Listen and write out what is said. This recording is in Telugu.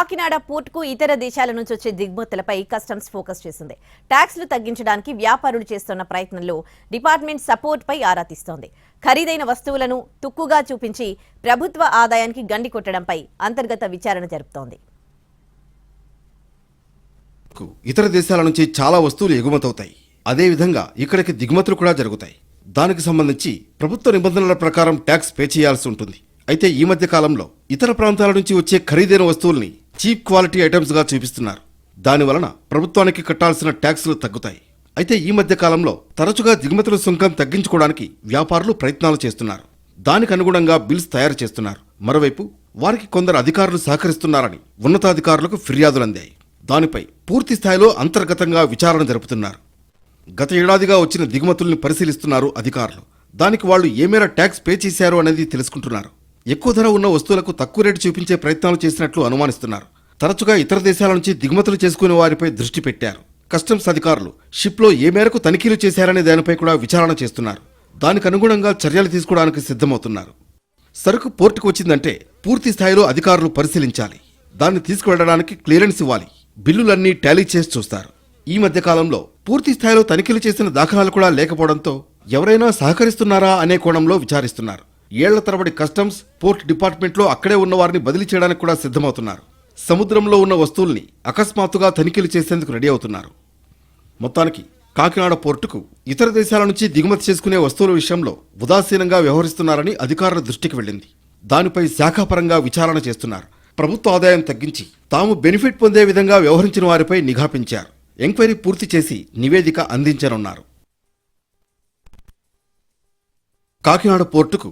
కాకినాడ పోర్టుకు ఇతర దేశాల నుంచి వచ్చే దిగుమతులపై కస్టమ్స్ ఫోకస్ చేసింది. ట్యాక్స్లు తగ్గించడానికి వ్యాపారులు చేస్తున్న ప్రయత్నంలో డిపార్ట్మెంట్ సపోర్ట్ పై ఆరా తీస్తోంది. ఖరీదైన వస్తువులను తుక్కుగా చూపించి ప్రభుత్వ ఆదాయానికి గండి కొట్టడంపై అంతర్గత విచారణ జరుపుతోంది. ఇతర దేశాల నుంచి చాలా వస్తువులు ఎగుమతవుతాయి. అదే విధంగా ఇక్కడికి దిగుమతులు కూడా జరుగుతాయి. దానికి సంబంధించి ప్రభుత్వ నిబంధనల ప్రకారం ట్యాక్స్ పే చేయాల్సి ఉంటుంది. అయితే ఈ మధ్య కాలంలో ఇతర ప్రాంతాల నుంచి వచ్చే ఖరీదైన వస్తువుల్ని చీప్ క్వాలిటీ ఐటమ్స్ గా చూపిస్తున్నారు. దానివలన ప్రభుత్వానికి కట్టాల్సిన ట్యాక్సులు తగ్గుతాయి. అయితే ఈ మధ్య కాలంలో తరచుగా దిగుమతుల సుంకం తగ్గించుకోవడానికి వ్యాపారులు ప్రయత్నాలు చేస్తున్నారు. దానికి అనుగుణంగా బిల్స్ తయారు చేస్తున్నారు. మరోవైపు వారికి కొందరు అధికారులు సహకరిస్తున్నారని ఉన్నతాధికారులకు ఫిర్యాదులు అందాయి. దానిపై పూర్తి స్థాయిలో అంతర్గతంగా విచారణ జరుపుతున్నారు. గత ఏడాదిగా వచ్చిన దిగుమతుల్ని పరిశీలిస్తున్నారు అధికారులు. దానికి వాళ్లు ఏ మేర ట్యాక్స్ పే చేశారు అనేది తెలుసుకుంటున్నారు. ఎక్కువ ధర ఉన్న వస్తువులకు తక్కువ రేటు చూపించే ప్రయత్నాలు చేసినట్లు అనుమానిస్తున్నారు. తరచుగా ఇతర దేశాల నుంచి దిగుమతులు చేసుకునే వారిపై దృష్టి పెట్టారు. కస్టమ్స్ అధికారులు షిప్లో ఏ మేరకు తనిఖీలు చేశారనే దానిపై కూడా విచారణ చేస్తున్నారు. దానికి అనుగుణంగా చర్యలు తీసుకోవడానికి సిద్ధమవుతున్నారు. సరుకు పోర్టుకు వచ్చిందంటే పూర్తి స్థాయిలో అధికారులు పరిశీలించాలి. దాన్ని తీసుకువెళ్లడానికి క్లియరెన్స్ ఇవ్వాలి. బిల్లులన్నీ టాలీ చేసి చూస్తారు. ఈ మధ్య కాలంలో పూర్తి స్థాయిలో తనిఖీలు చేసిన దాఖలాలు కూడా లేకపోవడంతో ఎవరైనా సహకరిస్తున్నారా అనే కోణంలో విచారిస్తున్నారు. ఏళ్ల తరబడి కస్టమ్స్ పోర్ట్ డిపార్ట్మెంట్లో అక్కడే ఉన్న వారిని బదిలీ చేయడానికి కూడా సిద్ధమవుతున్నారు. సముద్రంలో ఉన్న వస్తువుల్ని అకస్మాత్తుగా తనిఖీలు చేసేందుకు రెడీ అవుతున్నారు. మొత్తానికి కాకినాడ పోర్టుకు ఇతర దేశాల నుంచి దిగుమతి చేసుకునే వస్తువుల విషయంలో ఉదాసీనంగా వ్యవహరిస్తున్నారని అధికారుల దృష్టికి వెళ్ళింది. దానిపై శాఖాపరంగా విచారణ చేస్తున్నారు. ప్రభుత్వ ఆదాయం తగ్గించి తాము బెనిఫిట్ పొందే విధంగా వ్యవహరించిన వారిపై నిఘా పెంచారు. ఎంక్వైరీ పూర్తి చేసి నివేదిక అందించనున్నారు. కాకినాడ పోర్టుకు